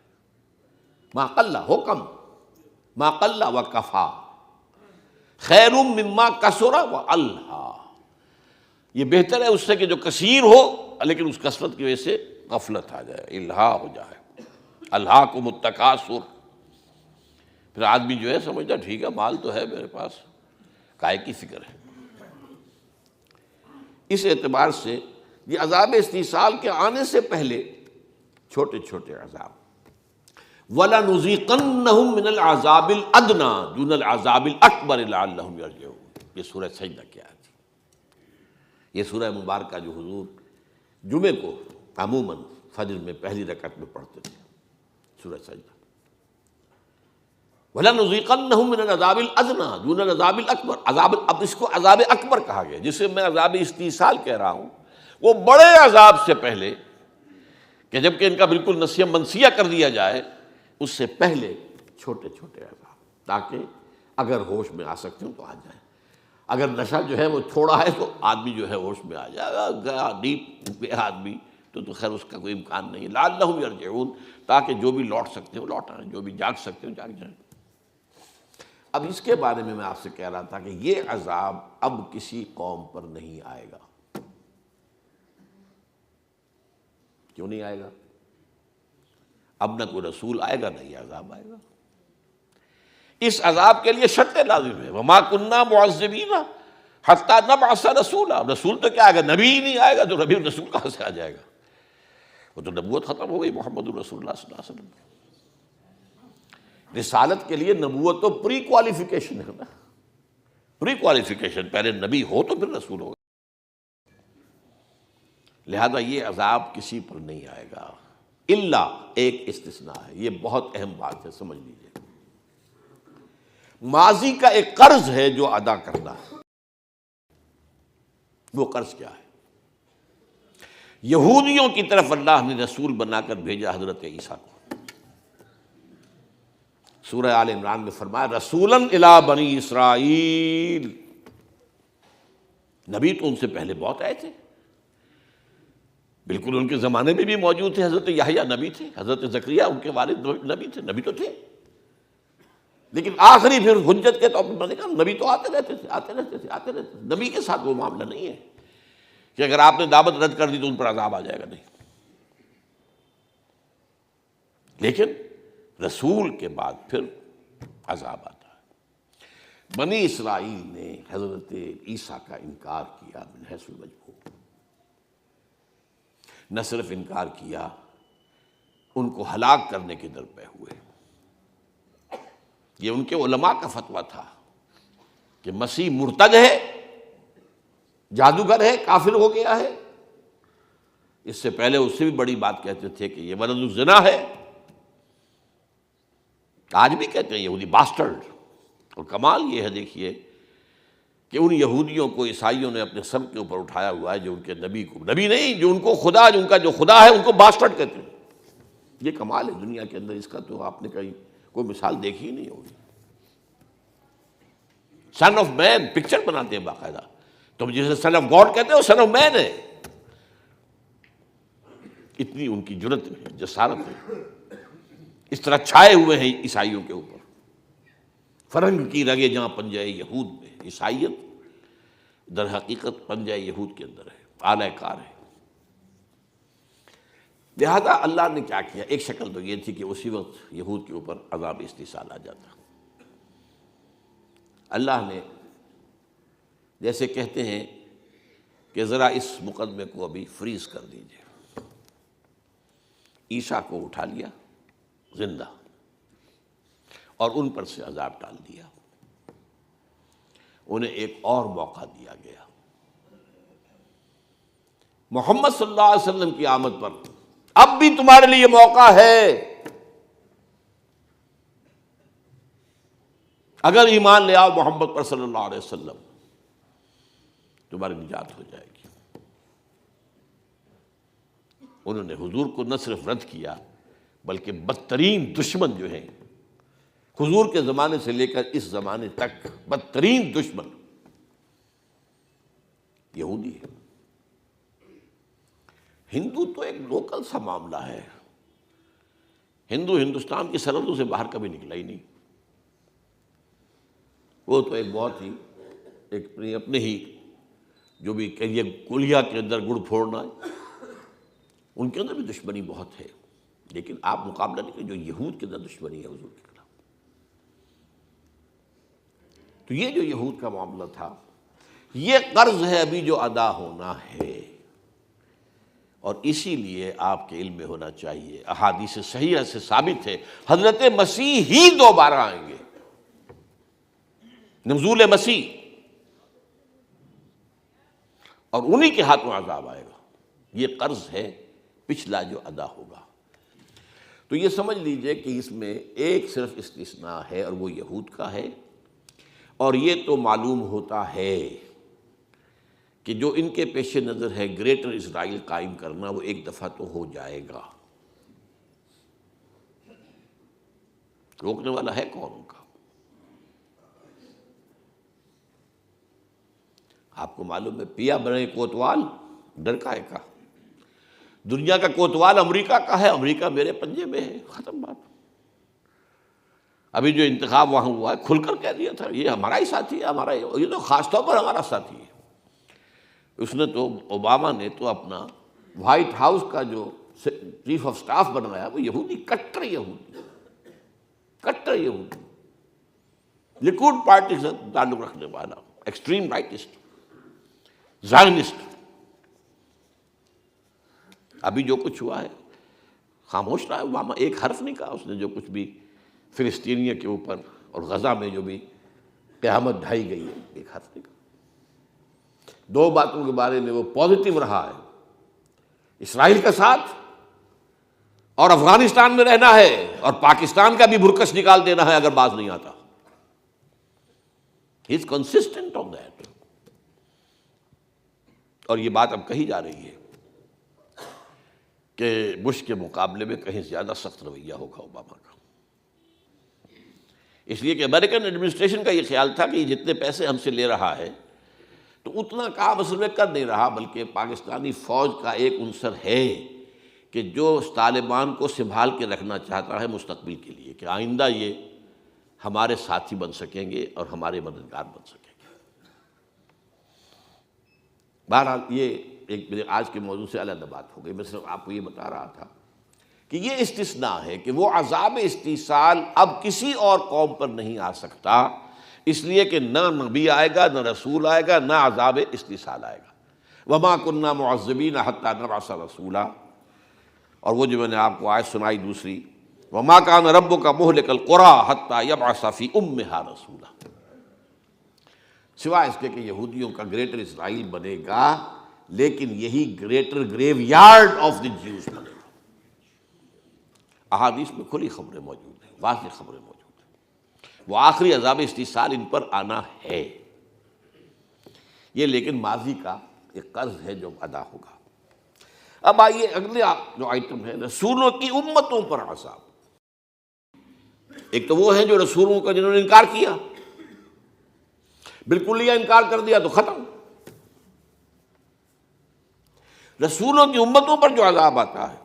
ما قل ہو کم، ما قل و کفا خیر مما کثر و الہا، یہ بہتر ہے اس سے کہ جو کثیر ہو لیکن اس کثرت کی وجہ سے غفلت آ جائے، الہا ہو جائے، الہاکم التکاثر۔ پھر آدمی جو ہے سمجھتا ٹھیک ہے مال تو ہے میرے پاس، کائے کی فکر ہے۔ اس اعتبار سے یہ عذاب استیصال کے آنے سے پہلے چھوٹے چھوٹے عذاب، وَلَنُذِيقَنَّهُم مِّنَ الْعَذَابِ الْأَدْنَىٰ دُونَ الْعَذَابِ الْأَكْبَرِ لَعَلَّهُمْ يَرْجِعُونَ۔ یہ سورہ سجدہ کی آیت ہے۔ یہ سورہ مبارکہ جو حضور جمعے کو عموماً فجر میں پہلی رکعت میں پڑھتے تھے، سورہ سجدہ۔ وَلَنُذِيقَنَّهُم مِّنَ الْعَذَابِ الْأَدْنَىٰ دُونَ الْعَذَابِ الْأَكْبَرِ، عذاب، اب اس کو عذاب اکبر کہا گیا، جسے میں عذاب استیصال کہہ رہا ہوں، وہ بڑے عذاب سے پہلے کہ جبکہ ان کا بالکل نسیہ منسیہ کر دیا جائے، اس سے پہلے چھوٹے چھوٹے عذاب، تاکہ اگر ہوش میں آ سکتے ہوں تو آ جائیں۔ اگر نشہ جو ہے وہ تھوڑا ہے تو آدمی جو ہے ہوش میں آ جائے گا، گیا ڈیپ گیا آدمی تو خیر اس کا کوئی امکان نہیں ہے۔ لعلہم یرجعون، تاکہ جو بھی لوٹ سکتے ہو لوٹ آئیں، جو بھی جاگ سکتے ہو جاگ جائیں۔ اب اس کے بارے میں آپ سے کہہ رہا تھا کہ یہ عذاب اب کسی قوم پر نہیں آئے گا۔ کیوں نہیں آئے گا؟ اب نہ کوئی رسول آئے گا نہ یہ عذاب آئے گا۔ اس عذاب کے لیے شرطیں لازم ہے، وما کننا معذبین حتی نبعث رسولا، رسول تو کیا آئے گا، نبی ہی نہیں آئے گا تو نبی رسول کہاں سے آ جائے گا؟ وہ تو نبوت ختم ہو گئی محمد رسول اللہ صلی اللہ علیہ وسلم۔ رسالت کے لیے نبوت تو پری کوالیفیکیشن ہے نا، پری کوالیفیکیشن، پہلے نبی ہو تو پھر رسول ہوگا۔ لہذا یہ عذاب کسی پر نہیں آئے گا، الا ایک استثناء ہے، یہ بہت اہم بات ہے، سمجھ لیجیے۔ ماضی کا ایک قرض ہے جو ادا کرنا ہے، وہ قرض کیا ہے؟ یہودیوں کی طرف اللہ نے رسول بنا کر بھیجا حضرت عیسیٰ کو۔ سورہ آل عمران میں فرمایا رسولاً الی بنی اسرائیل، نبی تو ان سے پہلے بہت آئے تھے، بالکل ان کے زمانے میں بھی موجود تھے، حضرت یحییٰ نبی تھے، حضرت زکریا ان کے والد نبی تھے، نبی تو تھے، لیکن آخری پھر حجت کے طور پر کہا نبی تو آتے رہتے تھے۔ نبی کے ساتھ وہ معاملہ نہیں ہے کہ اگر آپ نے دعوت رد کر دی تو ان پر عذاب آ جائے گا، نہیں، لیکن رسول کے بعد پھر عذاب آتا ہے۔ بنی اسرائیل نے حضرت عیسیٰ کا انکار کیا من حیث المجموع، نہ صرف انکار کیا، ان کو ہلاک کرنے کے در پہ ہوئے۔ یہ ان کے علماء کا فتویٰ تھا کہ مسیح مرتد ہے، جادوگر ہے، کافر ہو گیا ہے۔ اس سے پہلے اس سے بھی بڑی بات کہتے تھے کہ یہ ولد الزنا ہے، آج بھی کہتے ہیں یہودی باسٹرڈ۔ اور کمال یہ ہے دیکھیے کہ ان یہودیوں کو عیسائیوں نے اپنے سر کے اوپر اٹھایا ہوا ہے، جو ان کے نبی کو، نبی نہیں، جو ان کو خدا، جو ان کا جو خدا ہے ان کو باسٹرڈ کہتے ہیں۔ یہ کمال ہے دنیا کے اندر، اس کا تو آپ نے کہیں کوئی مثال دیکھی ہی نہیں ہوگی۔ سن آف مین پکچر بناتے ہیں باقاعدہ، تم جسے سن آف گاڈ کہتے ہو سن آف مین ہے، اتنی ان کی جرت ہے، جسارت ہے، اس طرح چھائے ہوئے ہیں عیسائیوں کے اوپر۔ فرنگ کی رگے جہاں پنجہ یہود میں، عیسائیت در حقیقت پنجہ یہود کے اندر ہے، اعلی کار ہے۔ لہذا اللہ نے کیا کیا، ایک شکل تو یہ تھی کہ اسی وقت یہود کے اوپر عذاب استحصال آ جاتا۔ اللہ نے جیسے کہتے ہیں کہ ذرا اس مقدمے کو ابھی فریز کر دیجئے، عیسیٰ کو اٹھا لیا زندہ اور ان پر سے عذاب ٹال دیا، انہیں ایک اور موقع دیا گیا۔ محمد صلی اللہ علیہ وسلم کی آمد پر اب بھی تمہارے لیے موقع ہے، اگر ایمان لے آؤ محمد پر صلی اللہ علیہ وسلم، تمہاری نجات ہو جائے گی۔ انہوں نے حضور کو نہ صرف رد کیا بلکہ بدترین دشمن جو ہیں، حضور کے زمانے سے لے کر اس زمانے تک بدترین دشمن یہودی ہے۔ ہندو تو ایک لوکل سا معاملہ ہے، ہندو ہندوستان کی سرحدوں سے باہر کبھی نکلا ہی نہیں، وہ تو ایک بہت ہی ایک اپنے ہی جو بھی کہیے کلیا کے اندر گڑ پھوڑنا ہے، ان کے اندر بھی دشمنی بہت ہے، لیکن آپ مقابلہ نہیں کہ جو یہود کے اندر دشمنی ہے حضور کے خلاف۔ تو یہ جو یہود کا معاملہ تھا، یہ قرض ہے ابھی جو ادا ہونا ہے، اور اسی لیے آپ کے علم میں ہونا چاہیے، احادیث صحیحہ سے ثابت ہے حضرت مسیح ہی دوبارہ آئیں گے، نزول مسیح، اور انہی کے ہاتھوں عذاب آئے گا۔ یہ قرض ہے پچھلا جو ادا ہوگا۔ تو یہ سمجھ لیجئے کہ اس میں ایک صرف استثناء ہے اور وہ یہود کا ہے، اور یہ تو معلوم ہوتا ہے کہ جو ان کے پیش نظر ہے گریٹر اسرائیل قائم کرنا، وہ ایک دفعہ تو ہو جائے گا۔ روکنے والا ہے کون ان کا؟ آپ کو معلوم ہے پیا بنے کوتوال ڈر کا ہے کا، دنیا کا کوتوال امریکہ کا ہے، امریکہ میرے پنجے میں ہے، ختم بات۔ ابھی جو انتخاب وہاں ہوا ہے کھل کر کہہ دیا تھا یہ ہمارا ہی ساتھی ہے، ہمارا یہ تو خاص طور پر ہمارا ساتھی ہے۔ اس نے تو اوباما نے تو اپنا وائٹ ہاؤس کا جو چیف آف سٹاف بنایا وہ یہودی، کٹر یہودی، کٹر یہودی، لیکوڈ پارٹی سے تعلق رکھنے والا، ایکسٹریم رائٹسٹ، زائنسٹ۔ ابھی جو کچھ ہوا ہے خاموش رہا ہے اوباما، ایک حرف نہیں کہا اس نے، جو کچھ بھی فلسطینیوں کے اوپر اور غزہ میں جو بھی قیامت ڈھائی گئی ہے، ایک حرف نہیں کہا۔ دو باتوں کے بارے میں وہ پازیٹیو رہا ہے، اسرائیل کا ساتھ اور افغانستان میں رہنا ہے، اور پاکستان کا بھی بھرکس نکال دینا ہے اگر باز نہیں آتا۔ ہی از کنسسٹنٹ آن دیٹ، اور یہ بات اب کہی جا رہی ہے کہ بش کے مقابلے میں کہیں زیادہ سخت رویہ ہوگا اوباما کا، اس لیے کہ امریکن ایڈمنسٹریشن کا یہ خیال تھا کہ یہ جتنے پیسے ہم سے لے رہا ہے تو اتنا کام اصل میں کر نہیں رہا، بلکہ پاکستانی فوج کا ایک عنصر ہے کہ جو طالبان کو سنبھال کے رکھنا چاہتا ہے مستقبل کے لیے، کہ آئندہ یہ ہمارے ساتھی بن سکیں گے اور ہمارے مددگار بن سکیں گے۔ بہرحال یہ ایک میرے آج کے موضوع سے علیحدہ بات ہو گئی، میں صرف آپ کو یہ بتا رہا تھا کہ یہ استثناء ہے کہ وہ عذاب استحصال اب کسی اور قوم پر نہیں آ سکتا، اس لیے کہ نہ نبی آئے گا، نہ رسول آئے گا، نہ عذاب استحصال آئے گا۔ وما كنا معذبین حتی نبعث رسولا، اور وہ جو میں نے آپ کو آیت سنائی دوسری، وما كان ربك مهلك القرى حتی یبعث فی امها رسولا، سوائے اس کے کہ یہودیوں کا گریٹر اسرائیل بنے گا، لیکن یہی greater graveyard of the Jews بنے گا۔ احادیث میں کھلی خبریں موجود ہیں، واضح خبریں موجود ہیں، وہ آخری عذاب استحصال ان پر آنا ہے، یہ لیکن ماضی کا ایک قرض ہے جو ادا ہوگا۔ اب آئیے اگلے جو آئٹم ہے، رسولوں کی امتوں پر عذاب۔ ایک تو وہ ہیں جو رسولوں کا جنہوں نے انکار کیا، بالکل یہ انکار کر دیا تو ختم۔ رسولوں کی امتوں پر جو عذاب آتا ہے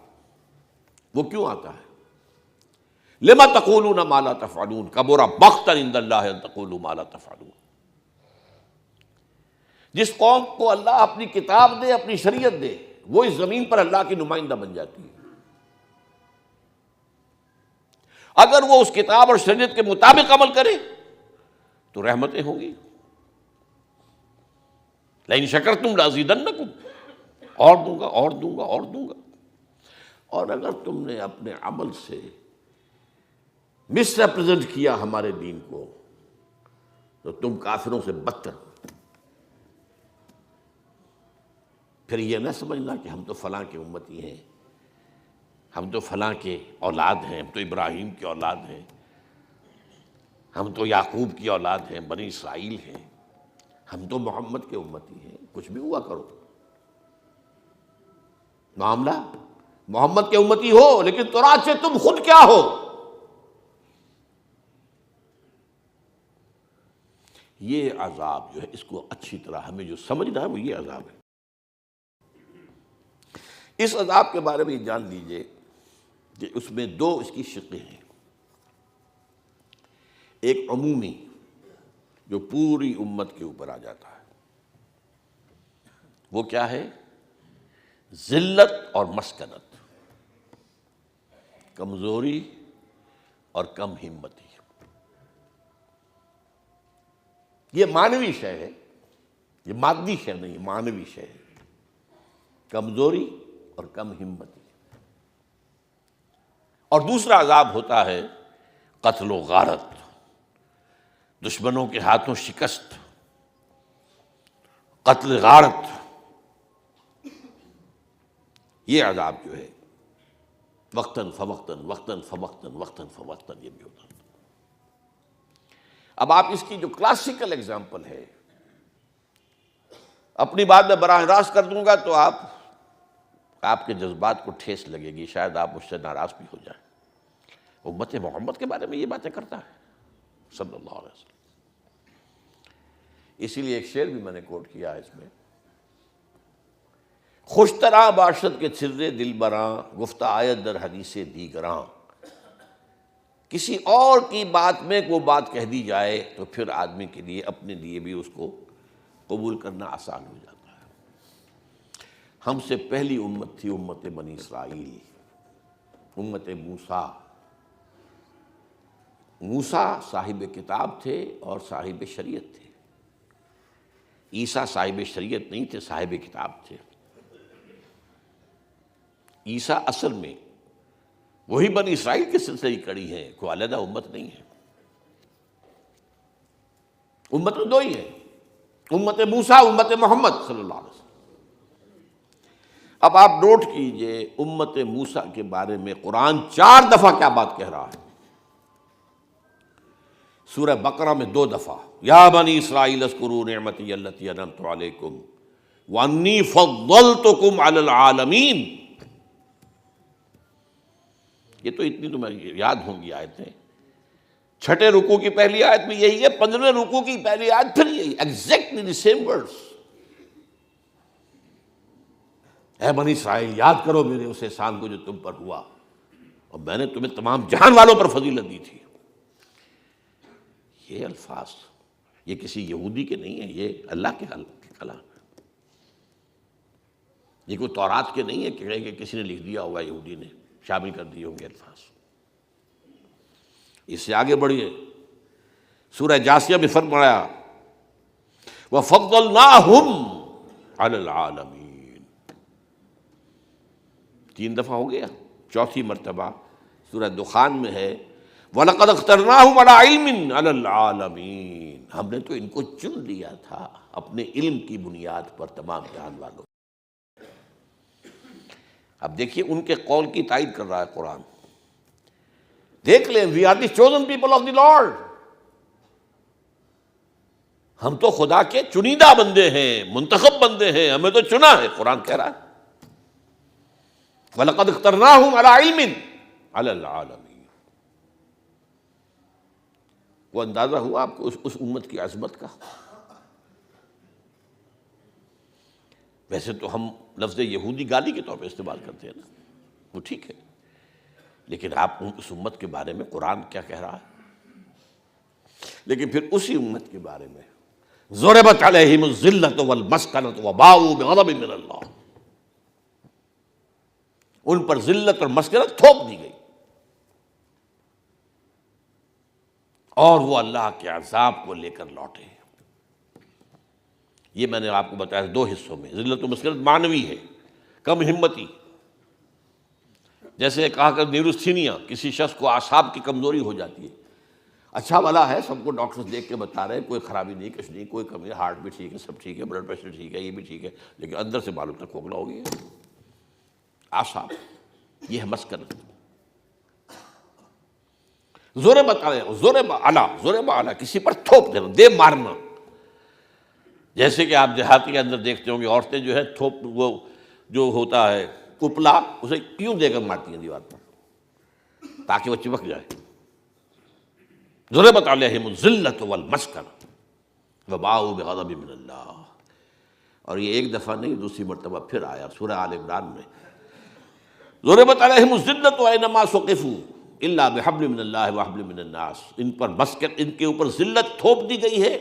وہ کیوں آتا ہے؟ لما تقولون ما لا تفعلون کبر مقتا عند اللہ ان تقولوا ما لا تفعلون۔ جس قوم کو اللہ اپنی کتاب دے، اپنی شریعت دے، وہ اس زمین پر اللہ کی نمائندہ بن جاتی ہے۔ اگر وہ اس کتاب اور شریعت کے مطابق عمل کرے تو رحمتیں ہوں گی۔ لئن شکرتم لازیدنکم، اور دوں گا اور دوں گا اور دوں گا۔ اور اگر تم نے اپنے عمل سے مس ریپرزینٹ کیا ہمارے دین کو تو تم کافروں سے بدتر ہو۔ پھر یہ نہ سمجھنا کہ ہم تو فلاں کے امتی ہیں، ہم تو فلاں کے اولاد ہیں، ہم تو ابراہیم کی اولاد ہیں، ہم تو یعقوب کی اولاد ہیں، بنی اسرائیل ہیں، ہم تو محمد کے امتی ہیں۔ کچھ بھی ہوا کرو، معاملہ محمد کے امتی ہو، لیکن تورات سے تم خود کیا ہو؟ یہ عذاب جو ہے، اس کو اچھی طرح ہمیں جو سمجھنا ہے وہ یہ عذاب ہے۔ اس عذاب کے بارے میں یہ جان لیجئے کہ اس میں دو اس کی شقیں ہیں۔ ایک عمومی جو پوری امت کے اوپر آ جاتا ہے، وہ کیا ہے؟ ذلت اور مسکنت، کمزوری اور کم ہمتی۔ یہ معنوی شے ہے، یہ مادی شے نہیں، معنوی شے ہے، کمزوری اور کم ہمتی۔ اور دوسرا عذاب ہوتا ہے قتل و غارت، دشمنوں کے ہاتھوں شکست، قتل غارت۔ یہ عذاب جو ہے وقتاً فوقتاً وقتاً فوقتاً وقتاً فوقتاً یہ بھی ہوتا ہے۔ اب آپ اس کی جو کلاسیکل ایگزامپل ہے، اپنی بات میں براہ راست کر دوں گا تو آپ کے جذبات کو ٹھیس لگے گی، شاید آپ مجھ سے ناراض بھی ہو جائیں۔ امت محمد کے بارے میں یہ باتیں کرتا ہے صلی اللہ علیہ وسلم۔ اسی لیے ایک شعر بھی میں نے کوٹ کیا ہے اس میں، خوش طرح باشد کے چھرے دل براں، گفتہ آیت در حدیث دیگراں۔ کسی اور کی بات میں کوئی بات کہہ دی جائے تو پھر آدمی کے لیے اپنے لیے بھی اس کو قبول کرنا آسان ہو جاتا ہے۔ ہم سے پہلی امت تھی امت بنی اسرائیل، امت موسیٰ۔ موسیٰ صاحب کتاب تھے اور صاحب شریعت تھے، عیسیٰ صاحب شریعت نہیں تھے، صاحب کتاب تھے۔ عیسیٰ اصل میں وہی بنی اسرائیل کے سلسلے کی کڑی ہے، کوئی علیحدہ امت نہیں ہے۔ امت دو ہی ہے، امت موسیٰ، امت محمد صلی اللہ علیہ وسلم۔ اب آپ نوٹ کیجئے امت موسیٰ کے بارے میں قرآن 4 دفعہ کیا بات کہہ رہا ہے۔ سورہ بقرہ میں 2 دفعہ، یا بنی اسرائیل اذکروا نعمتی التی انعمت علیکم وانی فضلتکم علی العالمین۔ یہ تو اتنی تمہیں یاد ہوں گی آیتیں۔ 6 رکوع کی پہلی آیت میں یہی ہے، 15 رکوع کی پہلی آیت پھر یہی، ایگزیکٹلی دی سیم ورڈز۔ اے بنی اسرائیل یاد کرو میرے اس احسان کو جو تم پر ہوا، اور میں نے تمہیں تمام جہان والوں پر فضیلت دی تھی۔ یہ الفاظ یہ کسی یہودی کے نہیں ہیں، یہ اللہ کے کلام ہے۔ یہ کوئی تورات کے نہیں ہے کہ کسی نے لکھ دیا ہوگا، یہودی نے شامل کر دیے ہوں گے الفاظ۔ اس سے آگے بڑھیے، سورہ جاثیہ میں فرمایا وَفَضَّلْنَاهُمْ عَلَى الْعَالَمِينَ۔ 3 دفعہ ہو گیا، 4تھی مرتبہ سورہ دخان میں ہے وَلَقَدْ اخْتَرْنَاهُمْ عَلَىٰ عِلْمٍ عَلَى الْعَالَمِينَ۔ ہم نے تو ان کو چن لیا تھا اپنے علم کی بنیاد پر تمام جہان والوں۔ اب دیکھیے ان کے قول کی تائید کر رہا ہے قرآن۔ دیکھ لیں، we are the chosen people of the lord, ہم تو خدا کے چنیدہ بندے ہیں، منتخب بندے ہیں، ہمیں تو چنا ہے، قرآن کہہ رہا ہے وَلَقَدْ اخْتَرْنَاهُمْ عَلَىٰ عِلْمٍ عَلَى الْعَالَمِينَ۔ وہ اندازہ ہوا آپ کو اس امت کی عظمت کا؟ ویسے تو ہم لفظ یہودی گالی کے طور پہ استعمال کرتے ہیں نا، وہ ٹھیک ہے، لیکن آپ اس امت کے بارے میں قرآن کیا کہہ رہا ہے؟ لیکن پھر اسی امت کے بارے میں ضربت علیہم الذلۃ والمسکنۃ وباؤوا بغضب من اللہ، ان پر ذلت اور مسکنت تھوپ دی گئی اور وہ اللہ کے عذاب کو لے کر لوٹے۔ یہ میں نے آپ کو بتایا دو حصوں میں، ذلت و مسکنت معنوی ہے، کم ہمتی، جیسے کہا کہ نیوروسینیا، کسی شخص کو اعصاب کی کمزوری ہو جاتی ہے، اچھا بھلا ہے، سب کو ڈاکٹرز دیکھ کے بتا رہے ہیں کوئی خرابی نہیں، کچھ نہیں، کوئی کمی، ہارٹ بھی ٹھیک ہے، سب ٹھیک ہے، بلڈ پریشر ٹھیک ہے، یہ بھی ٹھیک ہے، لیکن اندر سے معلوم تک کھوکھلا ہو گیا اعصاب، یہ ہے مسکنت۔ ضربت علی، کسی پر تھوپ دینا، دے مارنا، جیسے کہ آپ دیہاتی کے اندر دیکھتے ہوں گے عورتیں جو ہے تھوپ، وہ جو ہوتا ہے کپلا، اسے کیوں دے کر مارتی ہیں دیوار پر تاکہ وہ چپک جائے۔ ضربت علیہم الذلۃ والمسکنۃ وباؤوا بغضب من اللہ، اور یہ ایک دفعہ نہیں، دوسری مرتبہ پھر آیا سورہ آل عمران میں، ضربت علیہم الذلۃ اینما ثقفوا الا بحبل من اللہ وحبل من الناس، ان پر مسکن، ان کے اوپر ذلت تھوپ دی گئی ہے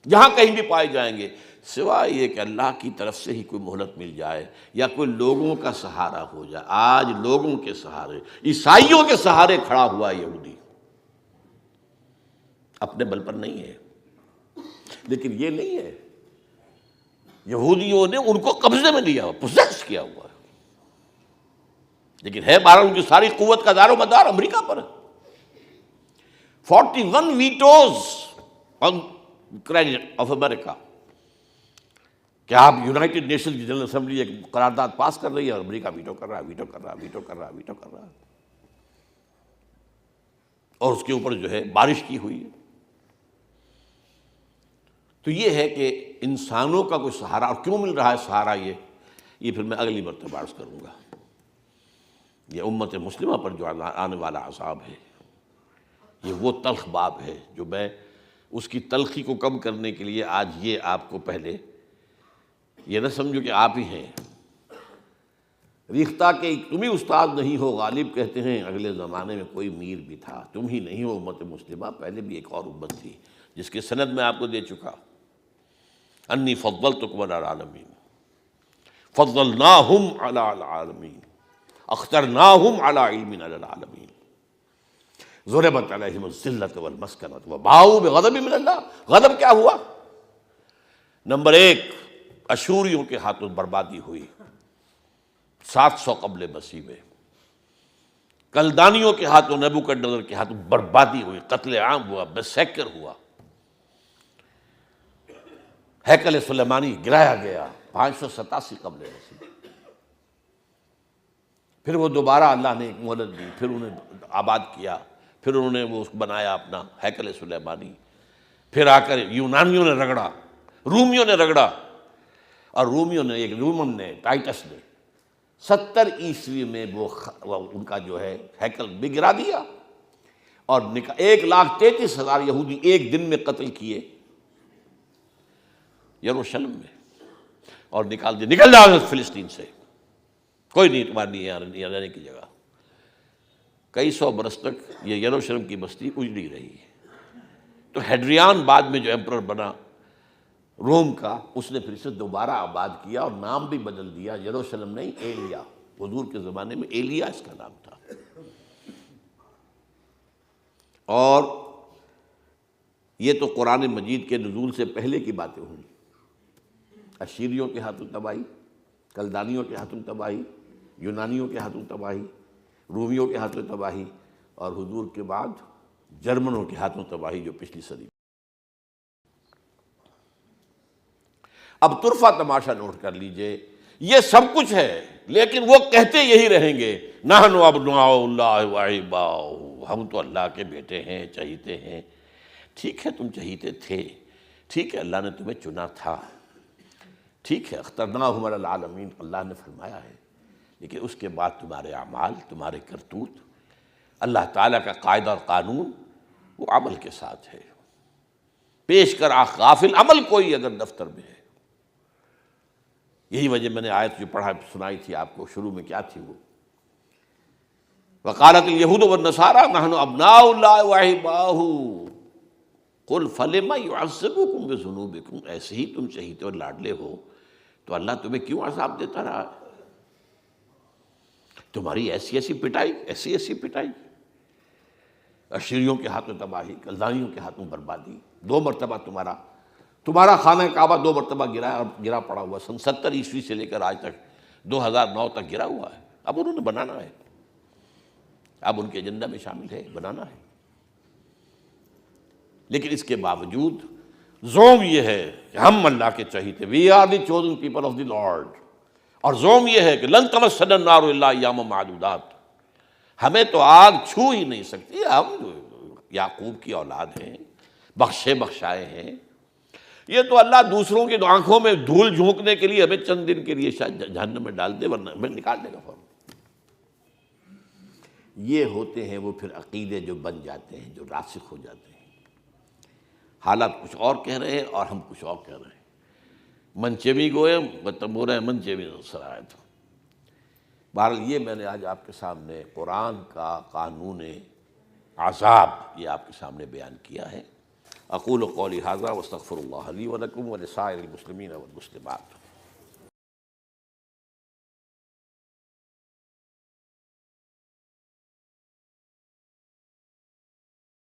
جہاں کہیں بھی پائے جائیں گے، سوائے یہ کہ اللہ کی طرف سے ہی کوئی مہلت مل جائے یا کوئی لوگوں کا سہارا ہو جائے۔ آج لوگوں کے سہارے، عیسائیوں کے سہارے کھڑا ہوا یہودی، اپنے بل پر نہیں ہے۔ لیکن یہ نہیں ہے، یہودیوں نے ان کو قبضے میں لیا ہوا، پوزیس کیا ہوا ہے، لیکن ہے بہرحال ان کی ساری قوت کا دار و مدار امریکہ پر ہے۔ 41 ویٹوز آن کریڈٹ آف امریکہ، کہ آپ یونائٹڈ نیشن کی جنرل اسمبلی ایک قرارداد پاس کر رہی ہے اور امریکہ ویٹو کر رہا ہے، ویٹو کر رہا ہے، ویٹو کر رہا ہے، ویٹو کر رہا ہے، اور اس کے اوپر جو ہے بارش کی ہوئی ہے۔ تو یہ ہے کہ انسانوں کا کوئی سہارا، اور کیوں مل رہا ہے سہارا، یہ پھر میں اگلی مرتبہ عرض کروں گا۔ یہ امت مسلمہ پر جو آنے والا عذاب ہے، یہ وہ تلخ باب ہے جو میں اس کی تلخی کو کم کرنے کے لیے آج یہ آپ کو پہلے یہ نہ سمجھو کہ آپ ہی ہیں ریختہ کہ تم ہی استاد نہیں ہو، غالب کہتے ہیں اگلے زمانے میں کوئی میر بھی تھا، تم ہی نہیں ہو امت مسلمہ، پہلے بھی ایک اور امت تھی جس کے سند میں آپ کو دے چکا، انی فضلتکم علی العالمین، فضلناہم علی العالمین، اخترناہم علی علم علی العالمین۔ ضربت علیہم الذلۃ والمسکنۃ وباؤوا بغضب من اللہ۔ غضب کیا ہوا؟ نمبر 1، اشوریوں کے ہاتھوں بربادی ہوئی 700 قبل مسیح میں، کلدانیوں کے ہاتھوں، نیبوکڈنیزر کے ہاتھوں بربادی ہوئی، قتل عام ہوا، میسیکر ہوا، ہیکل سلیمانی گرایا گیا 587 قبل مسیح۔ پھر وہ دوبارہ اللہ نے ایک مہلت دی، پھر انہیں آباد کیا، پھر انہوں نے وہ بنایا اپنا ہیکل سلیمانی، پھر آ کر یونانیوں نے رگڑا، رومیوں نے رگڑا، اور رومیوں نے، ایک رومن نے، ٹائٹس نے 70 عیسوی میں وہ ان کا جو ہے ہیکل بھی گرا دیا، اور 1,33,000 یہودی ایک دن میں قتل کیے یروشلم میں، اور نکل جاؤ فلسطین سے، کوئی نہیں تمہارے لیے یہاں رہنے کی جگہ۔ کئی سو برس تک یہ یروشلم کی بستی اجڑی رہی ہے۔ تو ہیڈریان بعد میں جو ایمپرر بنا روم کا، اس نے پھر اسے دوبارہ آباد کیا اور نام بھی بدل دیا، یروشلم نہیں، ایلیا، حضور کے زمانے میں ایلیا اس کا نام تھا۔ اور یہ تو قرآن مجید کے نزول سے پہلے کی باتیں ہوئیں، اشیریوں کے ہاتھوں تباہی، کلدانیوں کے ہاتھوں تباہی، یونانیوں کے ہاتھوں تباہی، رومیوں کے ہاتھوں تباہی، اور حضور کے بعد جرمنوں کے ہاتھوں تباہی جو پچھلی صدی۔ اب طرفہ تماشا نوٹ کر لیجئے، یہ سب کچھ ہے، لیکن وہ کہتے یہی رہیں گے، نحن ابناء اللہ واحباؤہ، ہم تو اللہ کے بیٹے ہیں، چہیتے ہیں۔ ٹھیک ہے، تم چہیتے تھے، ٹھیک ہے، اللہ نے تمہیں چنا تھا، ٹھیک ہے، اخترناہم علی العالمین اللہ نے فرمایا ہے، لیکن اس کے بعد تمہارے اعمال، تمہارے کرتوت، اللہ تعالیٰ کا قاعدہ اور قانون وہ عمل کے ساتھ ہے۔ پیش کر آخ غافل عمل کوئی اگر دفتر میں ہے۔ یہی وجہ میں نے آیت جو پڑھا سنائی تھی آپ کو، شروع میں کیا تھی وہ، وقالت الیہود والنصارى نحن ابناء اللہ واحباہ قل فلم یعذبکم بذنوبکم، ایسے ہی تم چہیتے اور لاڈلے ہو تو اللہ تمہیں کیوں عذاب دیتا رہا ہے؟ تمہاری ایسی ایسی پٹائی، ایسی ایسی پٹائی، اشریوں کے ہاتھوں تباہی، کلدانیوں کے ہاتھوں بربادی، 2 مرتبہ تمہارا خانہ کعبہ 2 مرتبہ گرا پڑا ہوا، سن 70 عیسوی سے لے کر آج تک 2009 تک گرا ہوا ہے۔ اب انہوں نے بنانا ہے، اب ان کے ایجنڈا میں شامل ہے، بنانا ہے۔ لیکن اس کے باوجود زوم یہ ہے کہ ہم اللہ کے چہیتے، we are the chosen people of the Lord, اور زوم یہ ہے کہ لن تمسنا النار الا ایاما معدودات، ہمیں تو آگ چھو ہی نہیں سکتی، ہم یعقوب کی اولاد ہیں، بخشے بخشائے ہیں، یہ تو اللہ دوسروں کی آنکھوں میں دھول جھونکنے کے لیے ہمیں چند دن کے لیے شاید جہنم میں ڈال دے، ورنہ ہمیں نکال دے گا فوراً۔ یہ ہوتے ہیں وہ پھر عقیدے جو بن جاتے ہیں، جو راسخ ہو جاتے ہیں۔ حالات کچھ اور کہہ رہے ہیں اور ہم کچھ اور کہہ رہے ہیں، منچیوی گوئے بتمورہ منچیوی سرایت۔ بہرحال یہ میں نے آج آپ کے سامنے قرآن کا قانون عذاب یہ آپ کے سامنے بیان کیا ہے۔ اقول قولی ھذا واستغفر اللہ لی ولکم ولسائر المسلمین والمسلمات۔